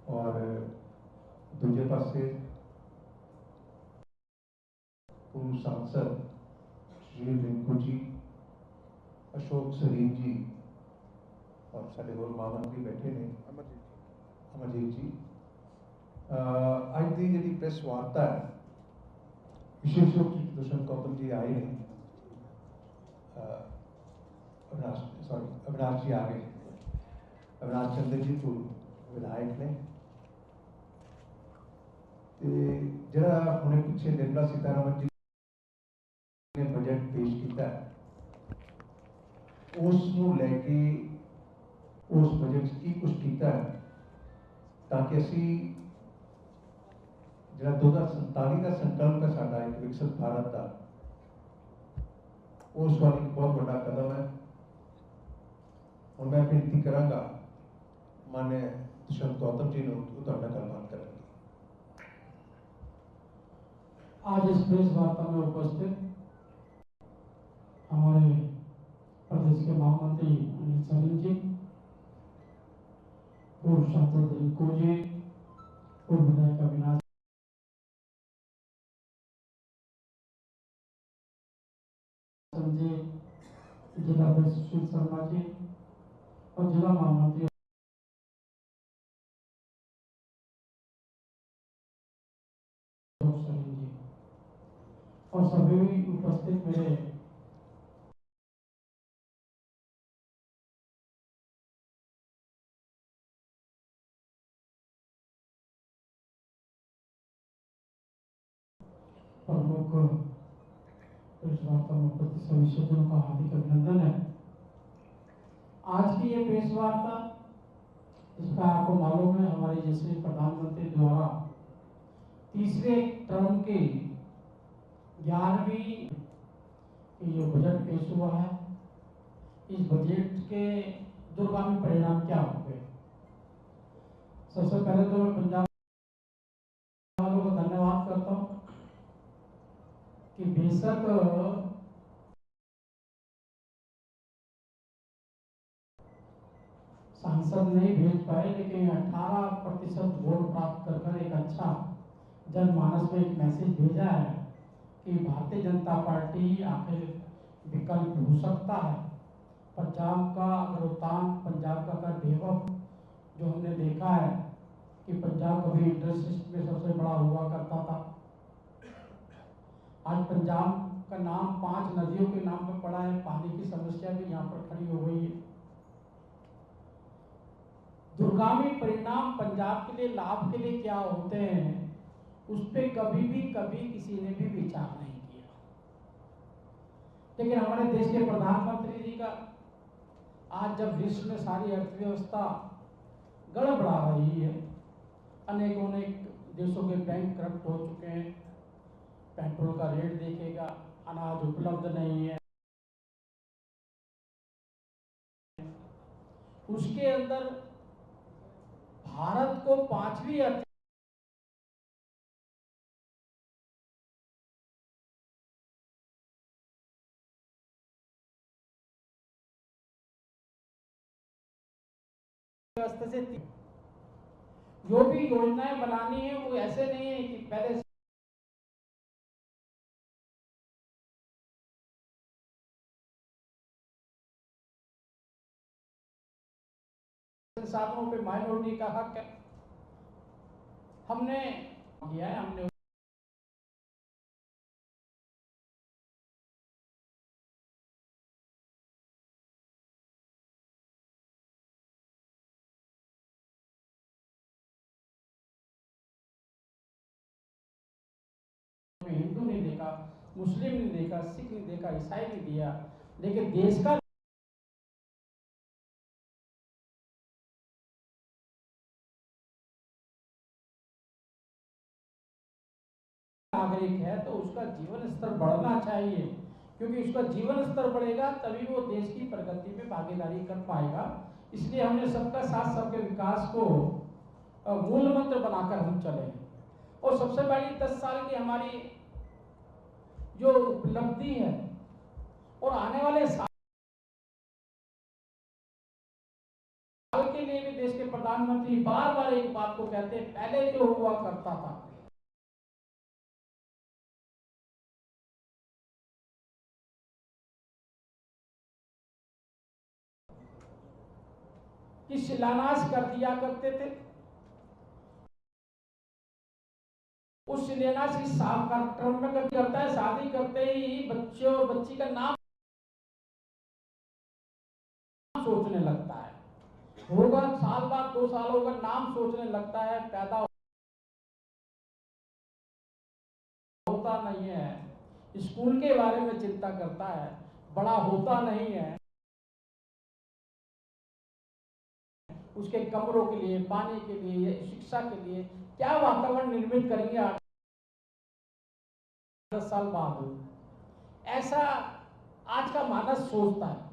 और दूजे पासे पूर्व सांसद श्री रिंकू जी, अशोक सरीन जी और साढ़े होर महामंत्री बैठे ने, अमरजीत जी। अज की जी प्रेस वार्ता है, विशेष रूप से दुष्यंत गौतम जी आए हैं, अविनाश जी आ गए, अविनाश चंद्र जी पूर्व विधायक ने। जरा हमने पिछे निर्मला सीतारमण जी ने बजट पेश किया, उसनू लैके उस बजट की कुछ किया ताकि असी जो 2047 का संकल्प है साडा एक विकसित भारत का, उस वाली एक बहुत बड़ा कदम है। और मैं बेनती करांगा माननीय दुष्यंत गौतम जी ने गलबात करेंगे। आज इस प्रेस वार्ता में उपस्थित हमारे प्रदेश के महामंत्री अनिल सरीन जी, पूर्व सांसद रिंकू जी, पूर्व विधायक अविनाश जी, जिला अध्यक्ष सुशील शर्मा जी और जिला महामंत्री सरीन जी और सभी उपस्थित मेरे प्रमुख प्रेस वार्ता में उपस्थित सभी सज्जनों का हार्दिक अभिनंदन है। आज की ये प्रेस वार्ता, इसका आपको मालूम है, हमारे यशस्वी प्रधानमंत्री द्वारा तीसरे टर्म के 11वीं जो बजट पेश हुआ है, इस बजट के दूरगामी परिणाम क्या होंगे। सबसे पहले तो मैं पंजाब वालों को धन्यवाद करता हूँ कि बेशक सांसद नहीं भेज पाए, लेकिन 18% वोट प्राप्त कर एक अच्छा जनमानस में एक मैसेज भेजा है कि भारतीय जनता पार्टी आखिर विकल्प हो सकता है। पंजाब का अगर उत्थान, पंजाब का अगर डेवलप जो हमने देखा है कि पंजाब कभी इंडस्ट्रीज में सबसे बड़ा हुआ करता था, आज पंजाब का नाम 5 नदियों के नाम पर पड़ा है, पानी की समस्या भी यहाँ पर खड़ी हो गई है। दूरगामी परिणाम पंजाब के लिए, लाभ के लिए क्या होते हैं, उस पर कभी किसी ने भी विचार नहीं किया। लेकिन हमारे देश के प्रधानमंत्री जी का आज जब विश्व में सारी अर्थव्यवस्था गड़बड़ा रही है, अनेकों देशों के बैंक करप्ट हो चुके हैं, पेट्रोल का रेट देखेगा, अनाज उपलब्ध नहीं है, उसके अंदर भारत को 5वीं अर्थव्यवस्था से जो भी योजनाएं बनानी है वो ऐसे नहीं है कि पहले संसाधनों पे माइनॉरिटी का हक है, हमने किया है, हमने हिंदू नहीं देखा, मुस्लिम नहीं देखा, सिख नहीं देखा, ईसाई नहीं दिया, लेकिन देश का नागरिक है तो उसका जीवन स्तर बढ़ना चाहिए, क्योंकि उसका जीवन स्तर बढ़ेगा तभी वो देश की प्रगति में भागीदारी कर पाएगा। इसलिए हमने सबका साथ सबके विकास को मूल मंत्र बनाकर हम चले। और सबसे बड़ी 10 साल की हमारी जो उपलब्धि है और आने वाले साल के लिए भी देश के प्रधान प्रधानमंत्री बार बार एक बात को कहते हैं, पहले जो हुआ करता था कि शिलान्यास कर दिया करते थे, उस शिलान्यास की करता है, शादी करते ही बच्चे और बच्ची का नाम सोचने लगता है, होगा साल बाद 2 साल होगा, नाम सोचने लगता है, पैदा होता नहीं है, स्कूल के बारे में चिंता करता है, बड़ा होता नहीं है, उसके कमरों के लिए, पानी के लिए, शिक्षा के लिए क्या वातावरण निर्मित करेंगे 8-10 साल बाद। ऐसा आज का मानस सोचता है।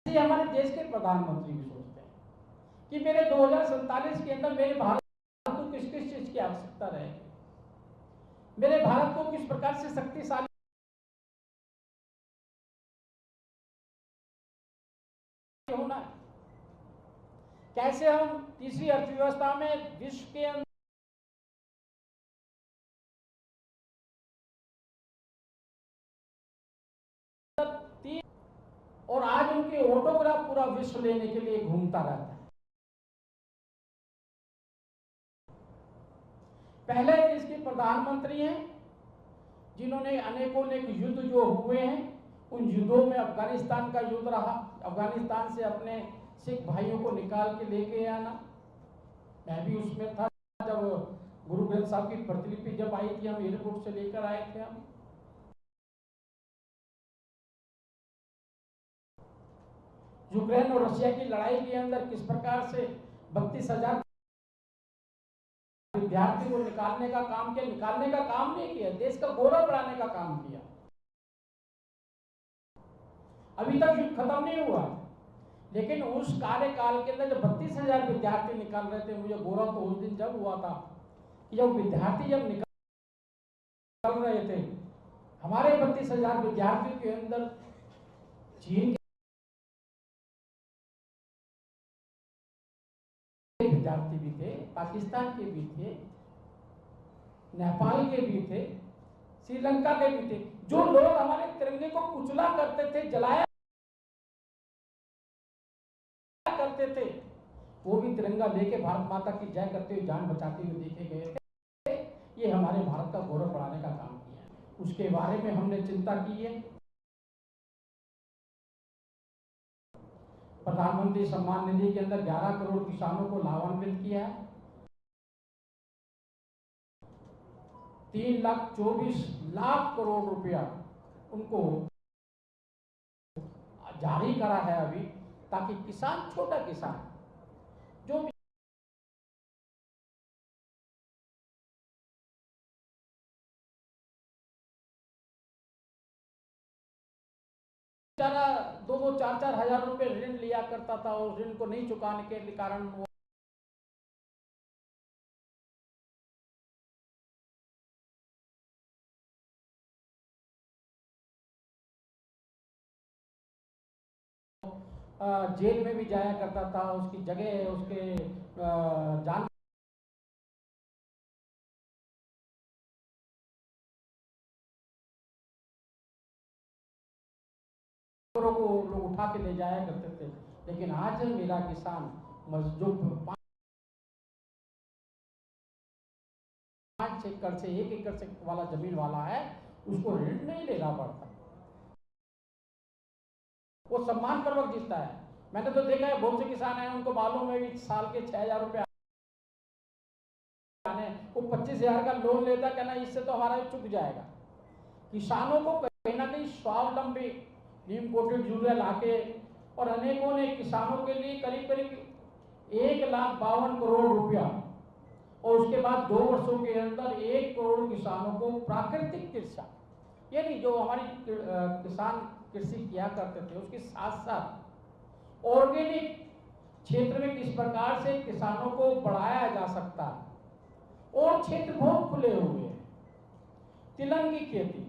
ऐसे हमारे देश के प्रधानमंत्री भी सोचते हैं कि मेरे 2047 के अंदर मेरे भारत को किस किस चीज की आवश्यकता रहेगी, मेरे भारत को किस प्रकार से शक्तिशाली होना है, कैसे हम तीसरी अर्थव्यवस्था में विश्व के अंदर और आज उनके ऑटोग्राफ पूरा विश्व लेने के लिए घूमता रहता है। पहले देश के प्रधानमंत्री हैं जिन्होंने अनेकों युद्ध जो हुए हैं, उन युद्धों में अफगानिस्तान का युद्ध रहा, अफगानिस्तान से अपने सिख भाइयों को निकाल के लेके आना, मैं भी उसमें था जब गुरु ग्रंथ साहब की प्रतिलिपि जब आई थी, हम एयरपोर्ट से लेकर आए थे। हम यूक्रेन और रशिया की लड़ाई के अंदर किस प्रकार से 32,000 विद्यार्थी को निकालने का काम किया, निकालने का काम नहीं किया, देश का गौरव बढ़ाने का काम किया। अभी तक युद्ध खत्म नहीं हुआ, लेकिन उस कार्यकाल के अंदर जब 32,000 विद्यार्थी निकाल रहे थे, मुझे गौरव तो उस दिन जब हुआ था कि जब विद्यार्थी जब निकाल रहे थे, हमारे 32,000 विद्यार्थियों के अंदर चीन के विद्यार्थी भी थे, पाकिस्तान के भी थे, नेपाल के भी थे, श्रीलंका के भी थे। जो लोग हमारे तिरंगे को कुचला करते थे, जलाया करते थे, वो भी तिरंगा लेके भारत माता की जय करते हुए जान बचाते हुए देखे गए थे। ये हमारे भारत का गौरव बढ़ाने का काम किया है, उसके बारे में हमने चिंता की है। प्रधानमंत्री सम्मान निधि के अंदर 11 करोड़ किसानों को लाभान्वित किया है, 3,24,00,000 करोड़ रुपया उनको जारी करा है अभी, ताकि किसान, छोटा किसान जो बेचारा 2-4 हजार रुपए ऋण लिया करता था, और ऋण को नहीं चुकाने के कारण वो जेल में भी जाया करता था, उसकी जगह उसके जान को लोग उठा के ले जाया करते थे। लेकिन आज मेरा किसान मजदूर 5 एकड़ से 1 एकड़ से वाला जमीन वाला है, उसको ऋण नहीं लेना पड़ता, वो सम्मान पूर्वक जीतता है। मैंने तो देखा है, बहुत से किसान हैं, उनको मालूम है कि साल के 6,000 रुपए आने, वो 25,000 का लोन लेता, कहना इससे तो हमारा चुक जाएगा। किसानों को कहीं ना कहीं स्वावलंबी इम्पोर्टेड यूरिया लाके, और अनेकों ने किसानों के लिए करीब करीब 1,52 करोड़ रुपया, और उसके बाद 2 वर्षों के अंदर 1 करोड़ किसानों को प्राकृतिक कृषि, यानी जो हमारी किसान कृषि किया करते थे, उसके साथ साथ ऑर्गेनिक क्षेत्र में किस प्रकार से किसानों को बढ़ाया जा सकता है, और क्षेत्र बहुत खुले हुए हैं। तिलंगी खेती,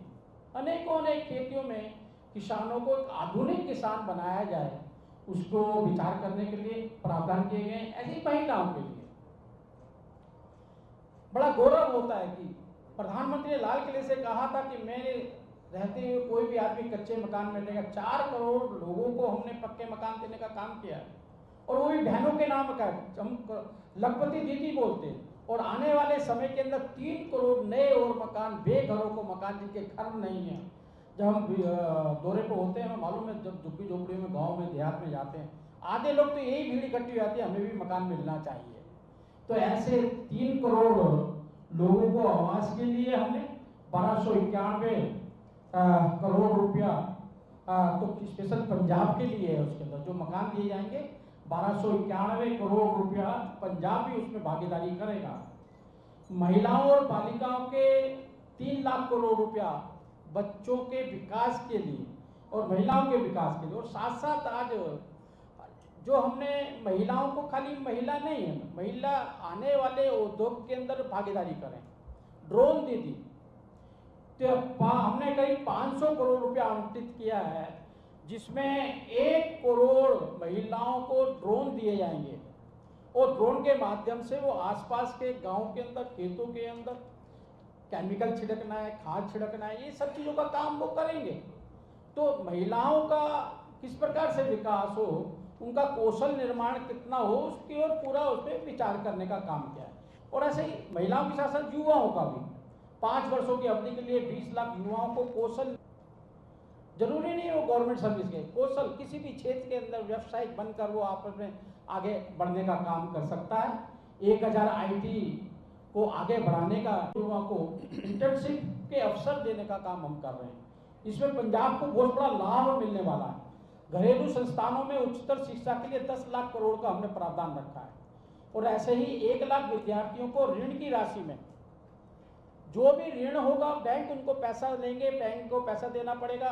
अनेकों अनेक खेतियों में किसानों को एक आधुनिक किसान बनाया जाए, उसको विचार करने के लिए प्रावधान किए गए। ऐसी महिलाओं के लिए बड़ा गौरव होता है कि प्रधानमंत्री ने लाल किले से कहा था कि मैं रहते हुए कोई भी आदमी कच्चे मकान में रहेगा। 4 करोड़ लोगों को हमने पक्के मकान देने का काम किया है, और वो भी बहनों के नाम का। हम लखपति दीदी बोलते हैं। और आने वाले समय के अंदर 3 करोड़ नए और मकान, बेघरों को मकान जिनके घर नहीं है। जब हम दौरे पर होते हैं, हमें मालूम है, जब झुग्गी झोपड़ी में, गाँव में, देहात में जाते हैं, आधे लोग तो यही भीड़ इकट्ठी हो जाती है, हमें भी मकान मिलना चाहिए। तो ऐसे 3 करोड़ लोगों को आवास के लिए हमने 1291 करोड़ रुपया तो स्पेशल पंजाब के लिए है। उसके अंदर जो मकान दिए जाएंगे, 1291 करोड़ रुपया पंजाब भी उसमें भागीदारी करेगा। महिलाओं और बालिकाओं के 3 लाख करोड़ रुपया बच्चों के विकास के लिए और महिलाओं के विकास के लिए। और साथ साथ आज जो हमने महिलाओं को, खाली महिला नहीं है, महिला आने वाले उद्योग के अंदर भागीदारी करें, ड्रोन दे दी। तो हमने करीब 500 करोड़ रुपया आवंटित किया है, जिसमें 1 करोड़ महिलाओं को ड्रोन दिए जाएंगे। और ड्रोन के माध्यम से वो आसपास के गांव के अंदर, खेतों के अंदर केमिकल छिड़कना है, खाद छिड़कना है, ये सब चीज़ों का काम वो करेंगे। तो महिलाओं का किस प्रकार से विकास हो, उनका कौशल निर्माण कितना हो, उसकी ओर पूरा उस पर विचार करने का काम किया है। और ऐसे ही महिलाओं के साथ साथ युवाओं का भी 5 वर्षों की अवधि के लिए 20 लाख युवाओं को कौशल, जरूरी नहीं है वो गवर्नमेंट सर्विस के, कौशल किसी भी क्षेत्र के अंदर व्यावसायिक बनकर वो आपस में आगे बढ़ने का काम कर सकता है। 1000 IT को आगे बढ़ाने का, युवा को इंटर्नशिप के अवसर देने का काम हम कर रहे हैं। इसमें पंजाब को बहुत बड़ा लाभ मिलने वाला है। घरेलू संस्थानों में उच्चतर शिक्षा के लिए 10 लाख करोड़ का हमने प्रावधान रखा है। और ऐसे ही 1 लाख विद्यार्थियों को ऋण की राशि में, जो भी ऋण होगा बैंक उनको पैसा लेंगे, बैंक को पैसा देना पड़ेगा।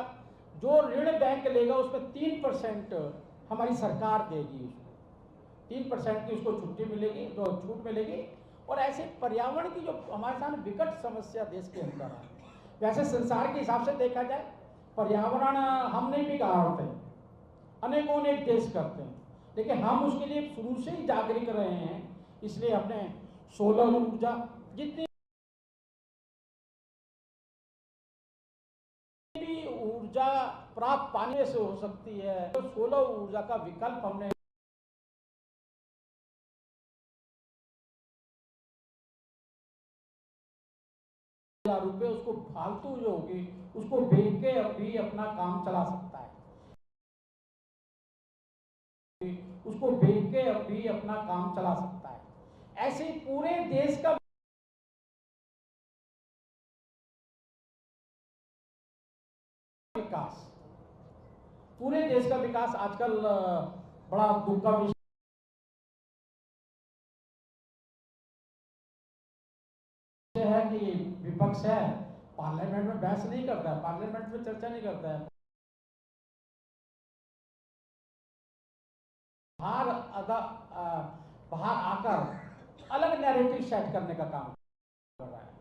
जो ऋण बैंक लेगा उसमें 3% हमारी सरकार देगी, 3% की उसको छुट्टी मिलेगी, जो छूट मिलेगी। और ऐसे पर्यावरण की जो हमारे सामने विकट समस्या देश के अंदर है, वैसे संसार के हिसाब से देखा जाए पर्यावरण हम नहीं बिगाड़ते, अनेकों अनेक देश करते हैं, लेकिन हम उसके लिए शुरू से ही जागरूक रहे हैं। इसलिए हमने सोलर ऊर्जा, जितनी भी ऊर्जा प्राप्त पानी से हो सकती है, तो सोलर ऊर्जा का विकल्प हमने ₹1000 उसको फालतू जो होगी उसको बेच के भी अपना काम चला सकता है, उसको बेच के भी अपना काम चला सकता है। ऐसे पूरे देश का विकास, पूरे देश का विकास आजकल बड़ा दुख का विषय है कि विपक्ष है, पार्लियामेंट में बहस नहीं करता है, पार्लियामेंट में चर्चा नहीं करता है, बाहर आकर अलग नैरेटिव सेट करने का काम कर रहा है।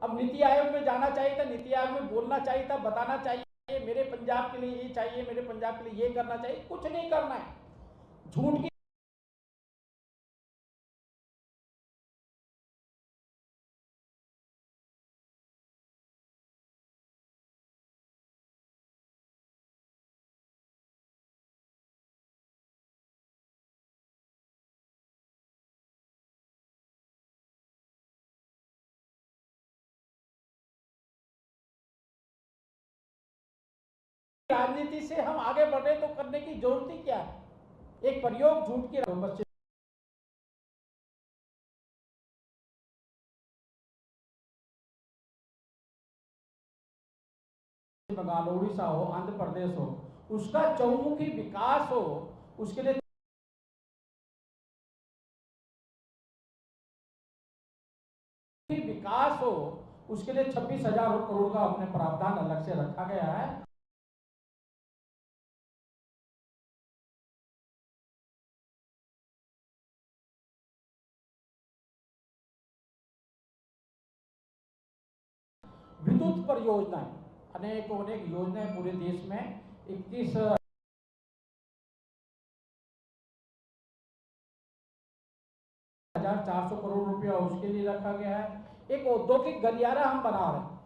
अब नीति आयोग में जाना चाहिए था, नीति आयोग में बोलना चाहिए था, बताना चाहिए मेरे पंजाब के लिए ये चाहिए, मेरे पंजाब के लिए ये करना चाहिए। कुछ नहीं करना है, झूठ की राजनीति से हम आगे बढ़ रहे, तो करने की जरूरत ही क्या है? एक प्रयोग झूठ की पश्चिम बंगाल, उड़ीसा हो, आंध्र प्रदेश हो, उसका चौमुखी विकास हो, उसके लिए विकास हो, उसके लिए 26,000 करोड़ का अपने प्रावधान अलग से रखा गया है। विद्युत परियोजनाएं, अनेक अनेक योजनाएं पूरे देश में 21 400 करोड़ रुपया उसके लिए रखा गया है। एक औद्योगिक गलियारा हम बना रहे हैं,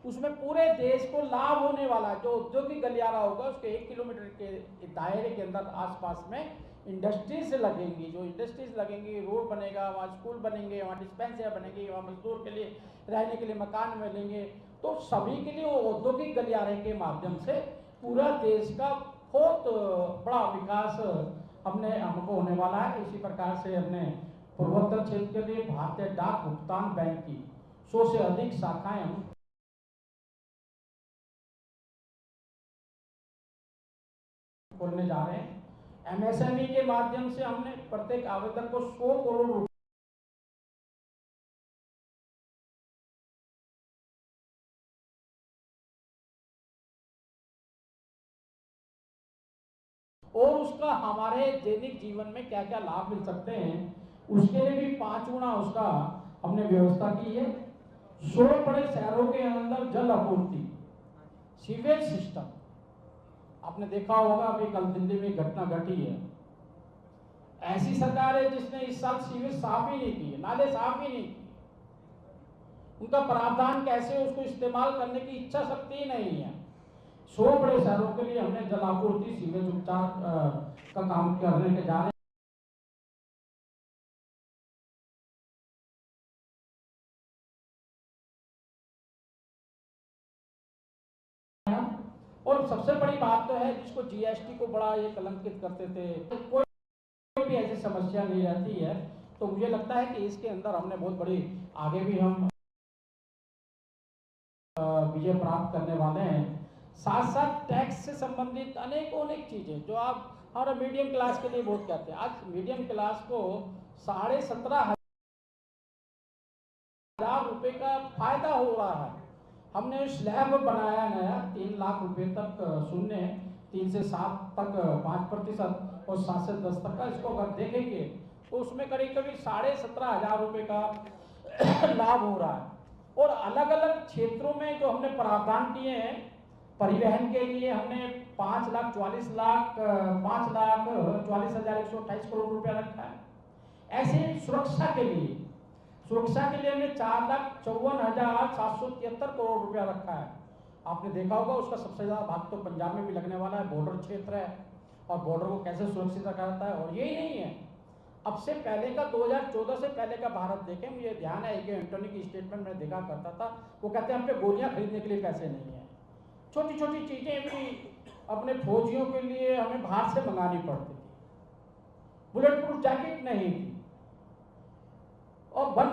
उसमें पूरे देश को लाभ होने वाला जो औद्योगिक गलियारा होगा उसके 1 किलोमीटर के दायरे के अंदर आसपास में इंडस्ट्रीज लगेंगी। जो इंडस्ट्रीज लगेंगी, रोड बनेगा, वहाँ स्कूल बनेंगे, वहाँ डिस्पेंसरी बनेंगी, वहाँ मजदूर के लिए रहने के लिए मकान मिलेंगे। तो सभी के लिए वो औद्योगिक गलियारे के माध्यम से पूरा देश का बहुत बड़ा विकास हमको होने वाला है। इसी प्रकार से हमने पूर्वोत्तर क्षेत्र के लिए भारतीय डाक भुगतान बैंक की 100 से अधिक शाखाएं हम खोलने जा रहे हैं। एमएसएमई के माध्यम से हमने प्रत्येक आवेदक को 100 करोड़ रुपए और उसका हमारे दैनिक जीवन में क्या क्या लाभ मिल सकते हैं उसके लिए भी 5 गुना उसका हमने व्यवस्था की है। 16 बड़े शहरों के अंदर जल आपूर्ति, सीवेज सिस्टम, आपने देखा होगा अभी कल दिल्ली में घटना घटी है। ऐसी सरकार है जिसने इस साल सीवेज साफ ही नहीं किए, नाले साफ ही नहीं किए। उनका प्रावधान कैसे, उसको इस्तेमाल करने की इच्छा शक्ति ही नहीं है। 100 बड़े शहरों के लिए हमने जल आपूर्ति, सीवेज उपचार का काम करने के जा रहे हैं। और सबसे बड़ी बात तो है जिसको जीएसटी को बड़ा ये कलंकित करते थे, कोई भी ऐसी समस्या नहीं रहती है। तो मुझे लगता है कि इसके अंदर हमने बहुत बड़ी आगे भी हम विजय प्राप्त करने वाले हैं। साथ साथ टैक्स से संबंधित अनेक चीजें जो आप हमारा मीडियम क्लास के लिए बहुत कहते हैं, आज मीडियम क्लास को 17,500 रुपए का फायदा हो रहा है। हमने स्लैब बनाया नया 3 लाख रुपए तक शून्य, 3 से 7 तक 5% और 7 से 10 तक का। इसको अगर देखेंगे तो उसमें करीब 17,500 रुपए का लाभ हो रहा है। और अलग अलग क्षेत्रों में जो हमने प्रावधान किए हैं, परिवहन के लिए हमने 5,44,128 करोड़ रुपया रखा है। ऐसे सुरक्षा के लिए हमने 4,54,773 करोड़ रुपया रखा है। आपने देखा होगा उसका सबसे ज्यादा भाग तो पंजाब में भी लगने वाला है, बॉर्डर क्षेत्र है और बॉर्डर को कैसे सुरक्षित रखा जाता है। और यही नहीं है, अब से पहले का 2014 से पहले का भारत देखें, मुझे ध्यान है कि एंटोनी की स्टेटमेंट में देखा करता था, वो कहते हैं हम पे गोलियां खरीदने के लिए पैसे नहीं है। छोटी छोटी चीजें भी अपने फौजियों के लिए हमें बाहर से मंगानी पड़ती थी, बुलेट प्रूफ जैकेट नहीं थी और वन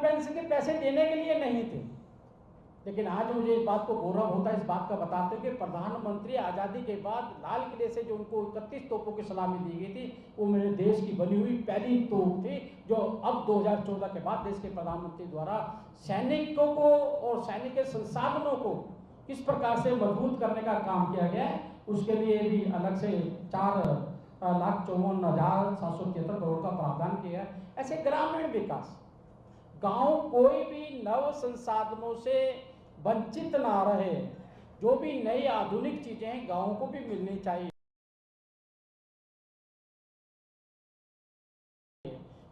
पेंशन के पैसे देने के लिए नहीं थे। लेकिन आज मुझे इस बात को गौरव होता है इस बात का बताते हुए कि प्रधानमंत्री आज़ादी के बाद लाल किले से जो उनको 31 तोपों की सलामी दी गई थी, वो मेरे देश की बनी हुई पहली तोप थी, जो अब 2014 के बाद देश के प्रधानमंत्री द्वारा सैनिकों को और सैनिक के संसाधनों को किस प्रकार से मजबूत करने का काम किया गया है, उसके लिए भी अलग से 4,54,773 करोड़ का प्रावधान किया है। ऐसे ग्रामीण विकास, गांव कोई भी नव संसाधनों से वंचित ना रहे, जो भी नई आधुनिक चीजें हैं गांवों को भी मिलनी चाहिए,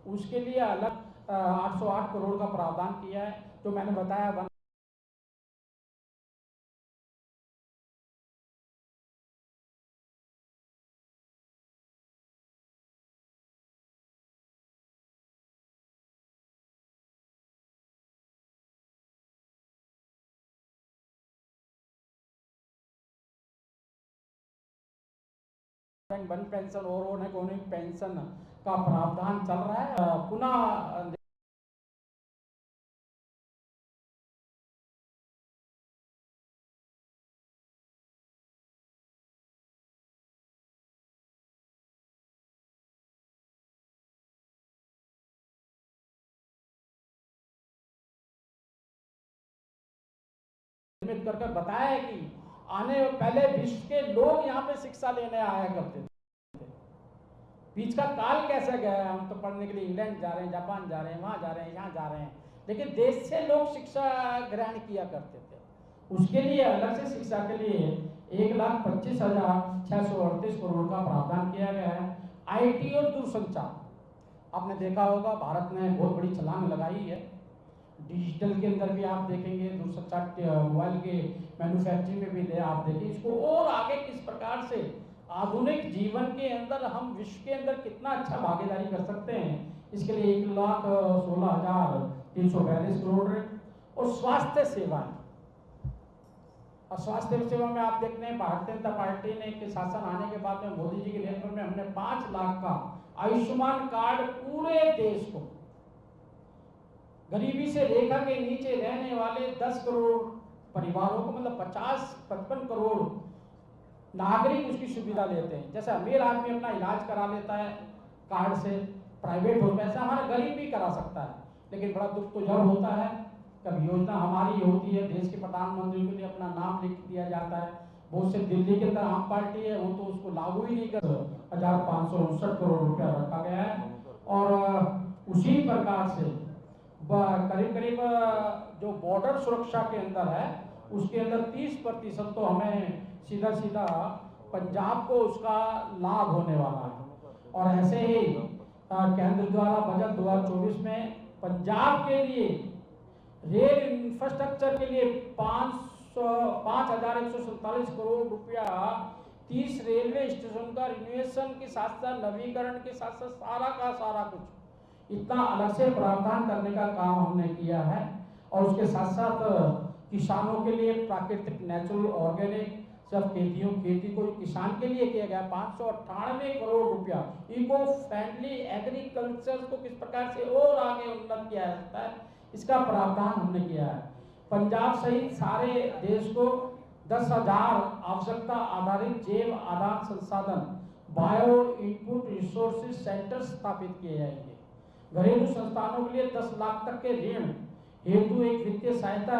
उसके लिए अलग 808 करोड़ का प्रावधान किया है। जो मैंने बताया वन पेंशन और होने पेंशन का प्रावधान चल रहा है। पुनः करके बताया है कि आने पहले विश्व के लोग यहाँ पे शिक्षा लेने आया करते थे। बीच का काल कैसे गया है, हम तो पढ़ने के लिए इंग्लैंड जा रहे हैं, जापान जा रहे हैं, वहां जा रहे हैं, यहाँ जा रहे हैं, लेकिन देश से लोग शिक्षा ग्रहण किया करते थे। उसके लिए अलग से शिक्षा के लिए 1,25,638 करोड़ का प्रावधान किया गया है। आईटी और दूरसंचार, आपने देखा होगा भारत ने बहुत बड़ी छलांग लगाई है। डिजिटल के अंदर भी आप देखेंगे, दूरसंचार मोबाइल के मैन्युफैक्चरिंग में भी आप देखेंगे इसको, और आगे किस प्रकार से आधुनिक जीवन के अंदर हम विश्व के अंदर कितना अच्छा भागीदारी कर सकते हैं, इसके लिए 1,16,342 करोड़ है। और स्वास्थ्य सेवाएं, और स्वास्थ्य सेवा में आप देखते हैं भारतीय जनता पार्टी ने के शासन आने के बाद में मोदी जी के नेतृत्व में हमने 5 लाख का आयुष्मान कार्ड पूरे देश को, गरीबी से रेखा के नीचे रहने वाले 10 करोड़ परिवारों को, मतलब 55 करोड़ नागरिक उसकी सुविधा लेते हैं। जैसे अमीर आदमी अपना इलाज करा लेता है कार्ड से, प्राइवेट होता है, ऐसा हमारा गरीब भी करा सकता है। लेकिन बड़ा दुख तो जब होता है कब योजना हमारी होती है, देश के प्रधानमंत्री के लिए अपना नाम लिख दिया जाता है। बहुत से दिल्ली के अंदर आम पार्टी है, वो तो उसको लागू ही नहीं कर, 1,559 करोड़ रुपया रखा गया है। और उसी प्रकार से करीब करीब जो बॉर्डर सुरक्षा के अंदर है उसके अंदर 30% तो हमें सीधा सीधा पंजाब को उसका लाभ होने वाला है। और ऐसे ही केंद्र द्वारा बजट 2024 में पंजाब के लिए रेल इंफ्रास्ट्रक्चर के लिए 5,147 करोड़ रुपया 30 रेलवे स्टेशन का रिनोवेशन के साथ साथ नवीकरण के साथ साथ सारा का सारा कुछ इतना अलग से प्रावधान करने का काम हमने किया है। और उसके साथ साथ किसानों के लिए प्राकृतिक नेचुरल ऑर्गेनिक सब खेती को किसान के लिए किया गया 598 करोड़ रुपया। इको फ्रेंडली एग्रीकल्चर को किस प्रकार से और आगे उन्नत किया जा सकता है, इसका प्रावधान हमने किया है। पंजाब सहित सारे देश को 10,000 आवश्यकता आधारित जैव आधार संसाधन बायो इनपुट रिसोर्सेज सेंटर स्थापित किए जाएंगे। घरेलू संस्थानों के लिए 10 लाख तक के ऋण हेतु एक वित्तीय सहायता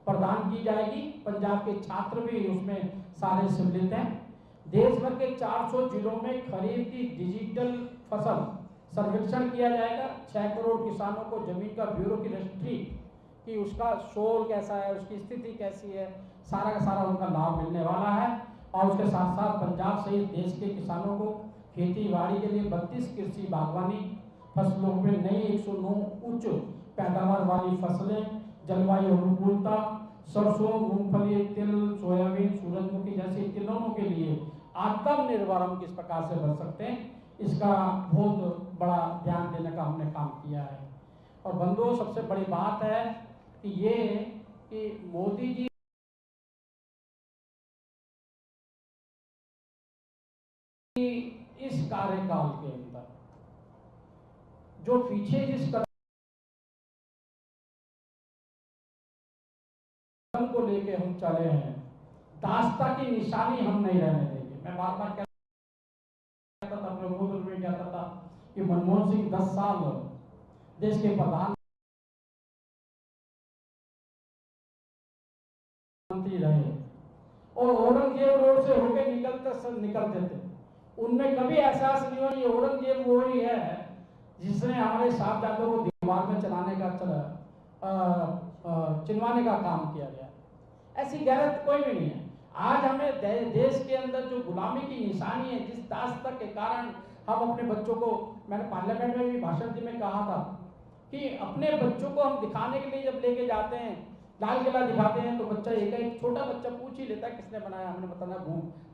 प्रदान की जाएगी। पंजाब के छात्र भी उसमें सारे सम्मिलित हैं। देश भर के 400 जिलों में खरीफ की डिजिटल फसल सर्वेक्षण किया जाएगा। 6 करोड़ किसानों को जमीन का ब्यूरो की रजिस्ट्री कि उसका शोल कैसा है, उसकी स्थिति कैसी है, सारा का सारा उनका लाभ मिलने वाला है। और उसके साथ साथ पंजाब सहित देश के किसानों को खेती बाड़ी के लिए 32 कृषि बागवानी फसलों में नई 109 उच्च पैदावार वाली फसलें, जलवायु अनुकूलता, सरसों, मूंगफली, तिल, सोयाबीन, सूरजमुखी जैसे तिलों के लिए आत्मनिर्भर हम किस प्रकार से बन सकते हैं, इसका बहुत बड़ा ध्यान देने का हमने काम किया है। और बंधुओं, सबसे बड़ी बात है कि ये कि मोदी जी इस कार्यकाल के अंदर जो पीछे जिस कदम को लेके हम चले हैं, दास्ता की निशानी हम नहीं रहने देंगे। मैं बार बार कहता था, अपने बोल में कहता था कि मनमोहन सिंह 10 साल देश के प्रधानमंत्री रहे और औरंगजेब रोड से होके निकलते थे। उनमें कभी एहसास नहीं हुआ ये औरंगजेब वो ही है जिसने हमारे साहबजादों को दीवार में चलाने का चिनवाने का काम किया गया। ऐसी गैरत कोई भी नहीं है। आज हमें देश के अंदर जो गुलामी की निशानी है, जिस दास्ता के कारण हम अपने बच्चों को, मैंने पार्लियामेंट में भी भाषण में कहा था कि अपने बच्चों को हम दिखाने के लिए जब लेके जाते हैं, लाल किला दिखाते हैं, तो बच्चा एक छोटा बच्चा पूछ ही लेता है किसने बनाया। हमने बताना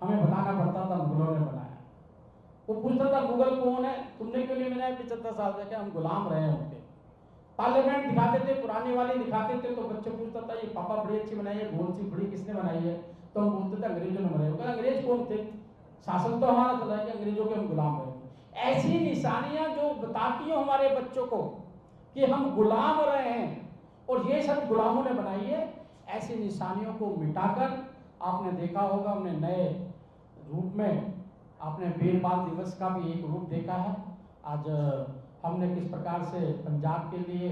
हमें बताना पड़ता था मुगलों ने बनाया। वो पूछता था मुगल कौन है, तुमने क्यों नहीं बनाया 75 साल से, हम गुलाम रहे होंगे। पार्लियामेंट दिखाते थे, पुरानी वाली दिखाते थे, तो बच्चे पूछता था ये पापा बड़ी अच्छी बनाई है, गोल सी बड़ी किसने बनाई है, तो हम बोलते थे अंग्रेजों ने बनाई। अंग्रेज कौन थे, शासन तो हमारा था कि अंग्रेजों के हम गुलाम रहे। ऐसी निशानियां जो बताती हो हमारे बच्चों को कि हम गुलाम रहे हैं और ये सब गुलामों ने बनाई है, ऐसी निशानियों को मिटाकर आपने देखा होगा हमने नए रूप में आपने वीर बाल दिवस का भी एक रूप देखा है। आज हमने किस प्रकार से पंजाब के लिए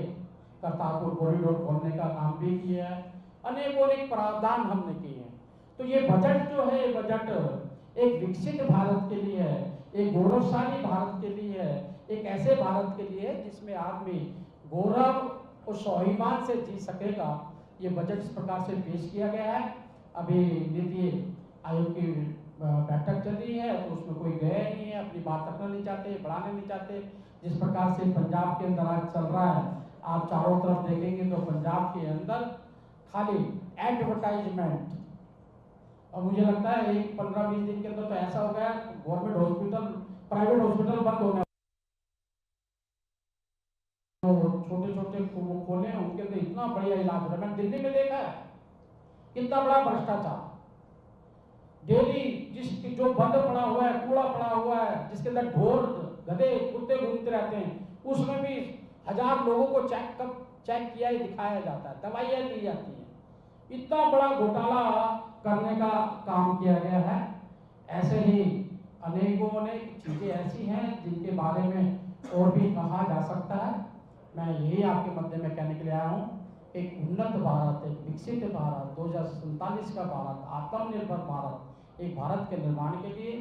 करतारपुर कॉरिडोर खोलने का काम भी किया है, अनेक प्रावधान हमने किए हैं। तो ये बजट जो है, बजट एक विकसित भारत के लिए है, एक गौरवशाली भारत के लिए है, एक ऐसे भारत के लिए है जिसमें आदमी गौरव वो स्वाभिमान से जी सकेगा। ये बजट इस प्रकार से पेश किया गया है। अभी नीति आयोग की बैठक चल रही है, तो उसमें कोई गया नहीं है, अपनी बात रखना नहीं चाहते, बढ़ाना नहीं चाहते। जिस प्रकार से पंजाब के अंदर आज चल रहा है, आप चारों तरफ देखेंगे तो पंजाब के अंदर खाली एडवर्टाइजमेंट। और मुझे लगता है एक 15-20 दिन के अंदर तो ऐसा हो गया, गवर्नमेंट हॉस्पिटल, प्राइवेट हॉस्पिटल बंद होने, छोटे छोटे खोले, उनके अंदर इतना बढ़िया इलाज हो रहा है। मैंने दिल्ली में देखा है कितना बड़ा भ्रष्टाचार। डेली जिसकी जो बंद पड़ा हुआ है, कूड़ा पड़ा हुआ है, जिसके अंदर ढोर गधे कुत्ते घूमते रहते हैं, उसमें भी 1000 लोगों को चेक किया ही दिखाया जाता है, दवाइयाँ दी जाती हैं। इतना बड़ा घोटाला करने का काम किया गया है। ऐसे ही अनेकों चीजें ऐसी हैं जिनके बारे में और भी कहा जा सकता है। मैं यही आपके मध्य में कहने के लिए आया हूँ, एक उन्नत भारत, एक विकसित भारत, 2047 का भारत, आत्मनिर्भर भारत, एक भारत के निर्माण के लिए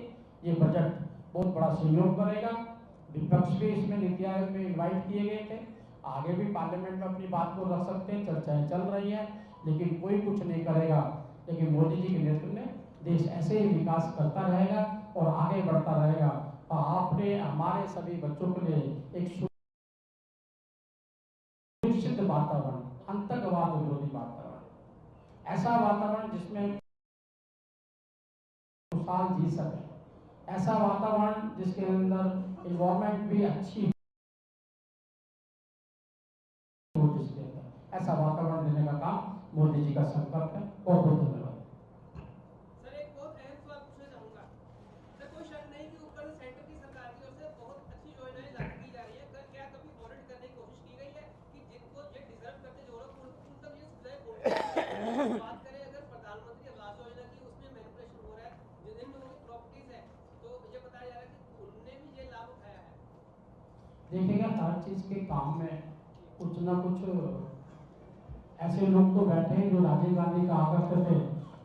ये बजट बहुत बड़ा सहयोग करेगा। विपक्ष भी इसमें नीति आयोग में इन्वाइट किए गए थे, आगे भी पार्लियामेंट में अपनी बात को रख सकते हैं, चर्चाएं चल रही हैं, लेकिन कोई कुछ नहीं करेगा। लेकिन मोदी जी के नेतृत्व में देश ऐसे ही विकास करता रहेगा और आगे बढ़ता रहेगा। और आपने हमारे सभी बच्चों के लिए एक सुरक्षित वातावरण, आतंकवाद विरोधी वातावरण, ऐसा वातावरण जिसमें खुशहाल जी सके, ऐसा वातावरण जिसके अंदर इन्वायरमेंट भी अच्छी हो, जिसके अंदर ऐसा वातावरण देने का काम मोदी जी का संकल्प है। बहुत बहुत धन्यवाद। सर एक बहुत अहम सवाल पूछना चाहूंगा। सर कोई शक नहीं कि ऊपर सेंटर की सरकार की ओर से बहुत अच्छी योजनाएं लागू की जा रही है, क्या कभी ऑडिट करने की कोशिश की गई है कि जिनको जो डिजर्व करते जो लोग उन तक ये सुविधाएं पहुंचे? बात करें अगर प्रधानमंत्री आवास योजना की, उसमें मैनिपुलेशन हो रहा है, जिन लोगों की प्रॉपर्टीज है, तो ये बताया जा रहा है कि उनने भी ये लाभ उठाया है। देखिएगा, हर चीज के काम में कुछ ना कुछ ऐसे लोग तो बैठे हैं जो राजीव गांधी का करते थे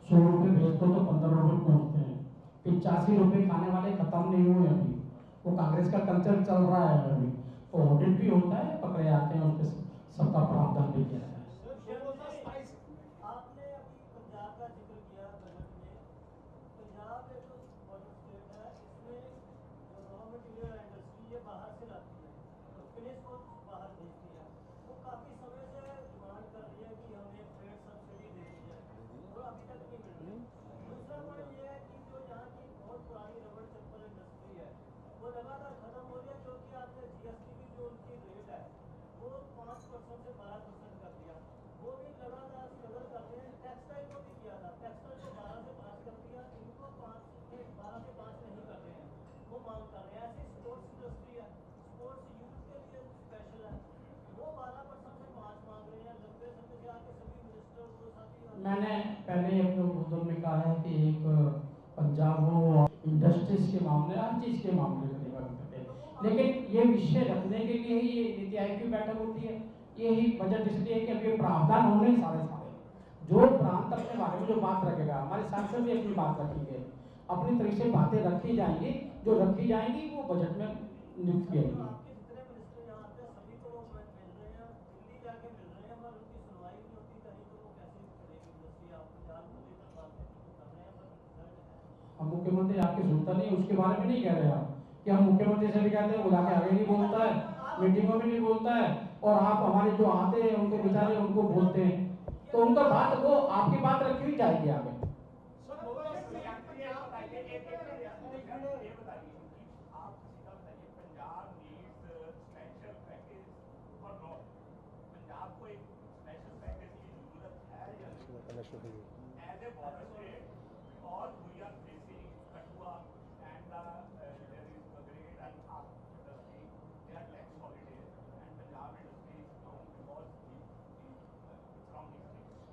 100 रुपये भेजते तो 15 रुपये पहुंचते हैं, 85 रुपये खाने वाले खत्म नहीं हुए अभी, वो कांग्रेस का कल्चर चल रहा है अभी। तो ऑडिट भी होता है, पकड़े जाते हैं, उसके सबका प्रावधान भी किया जाता है। आपने अभी पंजाब का जिक्र किया बजट में। पंजाब एक बॉर्डर स्टेट है, इसमें जो रॉ मटेरियल इंडस्ट्री ये बाहर से लाती है, तो फिनिश को बाहर भेजती है। वो काफ़ी समय से डिमांड कर रही है कि हमें ट्रेड सब्सिडी दे दी जाए, और अभी तक नहीं मिल रही। दूसरा पॉइंट ये है कि जो यहाँ की बहुत पुरानी रबड़ चप्पल इंडस्ट्री है, वो लगातार खत्म हो रही है, क्योंकि आपने जीएसटी की जो उनकी रेट है वो 5% से 12% कर दिया। वो भी लगातार स्ट्रगल कर रहे हैं। टेक्सटाइल को भी किया था, टेक्सटाइल को 12 से 5 कर दिया, इनको 12 से 5 नहीं कर रहे हैं, वो मांग कर रहे हैं। ऐसी स्पोर्ट्स इंडस्ट्री है, स्पोर्ट्स यूथ के लिए स्पेशल है, वो 12% से 5 मांग रहे हैं। लंबे समय से आके सभी मिनिस्टर को साथी मैंने पहले ही अपने उद्योग में कहा है कि एक पंजाब हो इंडस्ट्रीज के मामले, हर चीज के मामले में देखा करते हैं, लेकिन ये विषय रखने के लिए ही ये नीति आयोग की बैठक होती है। यही बजट इसलिए कि अभी प्रावधान होने सारे जो प्रांत अपने बारे में जो बात रखेगा, हमारे सांसद भी अपनी बात रखेंगे, अपनी तरह से बातें रखी जाएंगी, जो रखी जाएंगी वो बजट में नियुक्त किया जाएगा। आपके जितने मिनिस्टर यहाँ आते हैं सभी को मिल रहे हैं, दिल्ली जाके मिल रहे हैं, मगर उनकी सुनवाई नहीं होती कहीं, तो वो कैसे करेगी इंडस्ट्री? आप पंजाब को लेकर बातें कर रहे हैं, पर रिजल्ट है। हम मुख्यमंत्री आके सुनता नहीं, उसके बारे में नहीं कह रहे आप कि हम मुख्यमंत्री से भी कहते हैं, बुला के आगे नहीं बोलता है, मीटिंगों में नहीं बोलता है, और आप हमारे जो आते हैं उनको बेचारे उनको बोलते हैं, तो उनका बात वो आपकी बात रखी हुई जाएगी आगे।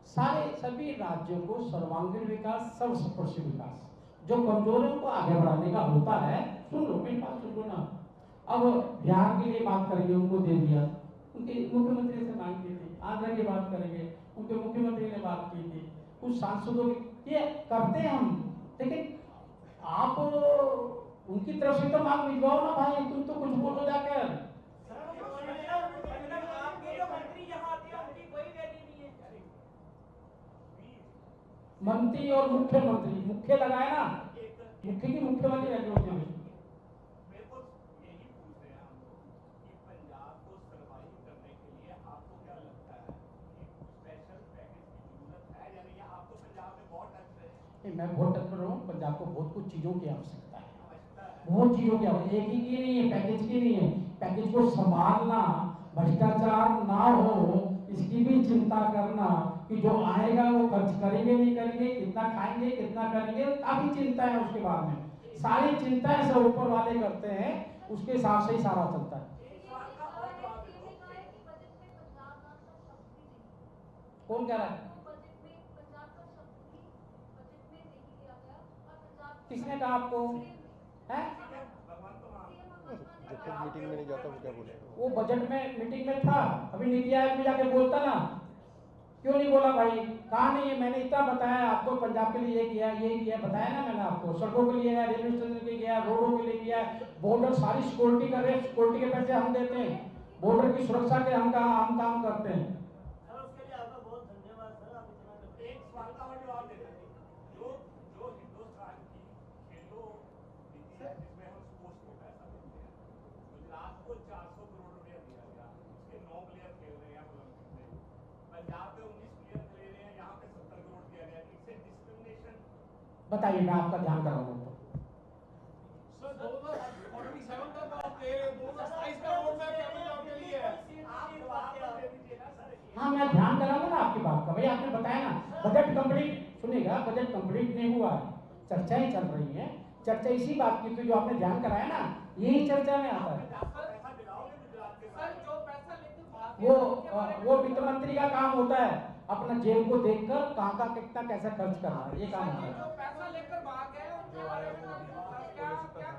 सारे सभी राज्यों को सर्वांगीण विकास, सर्वस्पर्शी विकास, जो कमजोर है उनको आगे बढ़ाने का होता है। सुन लो, मेरी बात सुन लो ना। अब बिहार के लिए बात करेंगे, उनको दे दिया, उनके मुख्यमंत्री से मांग की थी। आंध्र की बात करेंगे, उनके मुख्यमंत्री ने बात की थी, कुछ सांसदों की, ये करते हैं हम, लेकिन आप उनकी तरफ से तो मांग भिजवाओ ना भाई, तुम तो कुछ बोलो जाकर। आपके जो मंत्री यहाँ मंत्री और मुख्यमंत्री, मुख्य लगाए ना, मुख्य की मुख्यमंत्री रखे होते हैं। मेरे को यही पूछ रहे हैं हम लोग कि पंजाब को सर्वाइव करने के लिए आपको क्या लगता है कि स्पेशल पैकेज की जरूरत है या नहीं? आपको पंजाब में बहुत टच है। मैं बहुत तत्पर हूँ, पंजाब को बहुत कुछ चीज़ों की आवश्यकता है, बहुत चीज़ों की आवश्यकता। एक ही की नहीं है, पैकेज की नहीं है, पैकेज को संभालना, भ्रष्टाचार ना हो इसकी भी चिंता करना, कि जो आएगा वो खर्च करेंगे नहीं करेंगे, कितना खाएंगे कितना करेंगे, काफी चिंता है उसके बाद में। सारी चिंताएं सब ऊपर वाले करते हैं, उसके हिसाब से ही सारा चलता है। कौन कह रहा है? किसने कहा आपको? है मीटिंग में नहीं जाता वो क्या बोलेगा? वो बजट में मीटिंग में था, अभी नीति आयोग में जाके बोलता ना, क्यों नहीं बोला भाई? कहा नहीं है? मैंने इतना बताया आपको, पंजाब के लिए ये किया बताया ना मैंने आपको, सड़कों के लिए, रेलवे स्टेशन के लिए, रोडों के लिए किया, बॉर्डर सारी सिक्योरिटी कर रहे हैं, सिक्योरिटी के पैसे हम देते हैं, बॉर्डर की सुरक्षा के हम काम करते हैं। सर उसके लिए आपका बहुत धन्यवाद सर, आप इतना एक सवाल का और जवाब देना चाहिए। जो हिंदुस्तान की खेलो नीति है जिसमें हम स्पोर्ट्स को पैसा देते हैं, गुजरात को 400 करोड़ रुपया दिया गया, उसके 9 प्लेयर खेल रहे हैं ओलंपिक में, पंजाब में 19 प्लेयर खेल रहे हैं, यहाँ पे 70 करोड़ दिया गया। इससे डिस्क्रिमिनेशन बताइए, मैं आपका ध्यान कराऊंगा। सर 2047 का बात है, 2027 का रोड मैप क्या पंजाब के लिए है? आप जवाब दे दीजिए ना सर। हाँ, मैं ध्यान कराऊंगा ना आपकी बात का। भाई आपने बताया ना, बजट कंप्लीट, सुनिएगा, बजट कंप्लीट नहीं हुआ है, चर्चाएं चल रही हैं, चर्चा इसी बात की थी जो आपने ध्यान कराया ना, यही चर्चा में आता है। पैसा दिलाओगे गुजरात के सर जो पैसा लेके भाग वो वित्त मंत्री का काम होता है, अपना जेब को देखकर कहाँ का कितना कैसे खर्च करना है, ये काम होता है। जो पैसा लेकर भाग गए उनके बारे में क्या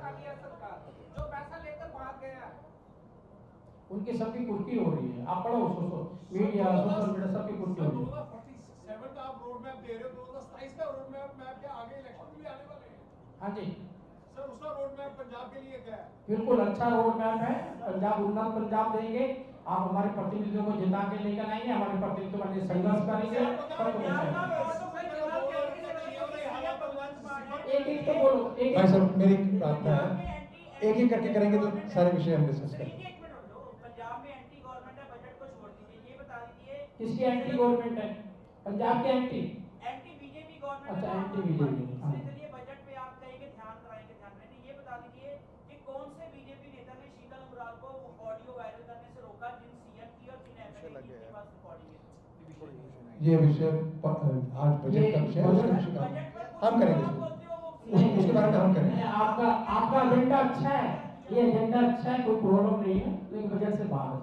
कर लिया सरकार? जो पैसा लेकर भाग गया उनकी सबकी कुर्की हो रही है, आप पढ़ो मीडिया, सोशल मीडिया सबकी कुर्की हो रही है। 2047 का आप रोड मैप दे रहे हो, 2027 का रोड मैप के आगे इलेक्शन भी आने वाले हैं। हाँ जी, सर उसका रोड मैप पंजाब के लिए क्या है? बिल्कुल अच्छा रोड मैप है, पंजाब उन्नत पंजाब देंगे। आप हमारे प्रतिनिधियों को जिता के लेकर आएंगे, हमारे प्रतिनिधियों के लिए संघर्ष करेंगे, सबको जिताएंगे। एक तो बोलो, भाई साहब मेरी बात है, एक करके करेंगे तो सारे विषय हम डिस्कस करेंगे। पंजाब में एंटी गवर्नमेंट है, बजट को छोड़ दीजिए, ये बता दीजिए किसकी एंटी गवर्नमेंट है? पंजाब के एंटी बीजेपी गवर्नमेंट। अच्छा, एंटी बीजेपी। हाँ। चलिए बजट पे आप कहेंगे ध्यान कराएंगे, ये बता दीजिए कि कौन से बीजेपी नेता ने शीतल उमराव को ऑडियो वायरल करने से रोका, जिन सीएम की और जिन एमएलए की के पास रिकॉर्डिंग है? ये विषय आज बजट का विषय है, उसके विषय का हम करेंगे, उसके बारे में हम करेंगे। आपका एजेंडा अच्छा है, ये एजेंडा अच्छा है, कोई प्रॉब्लम नहीं है, लेकिन बजट से बाहर है।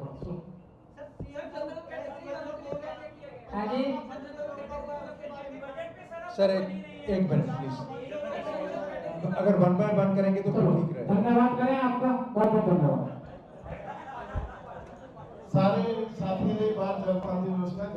हाँ जी सर एक मिनट प्लीज, अगर 1 by 1 करेंगे तो फिर ठीक रहेगा। धन्यवाद करें आपका, बहुत बहुत धन्यवाद। सारे साथियों ने बात जब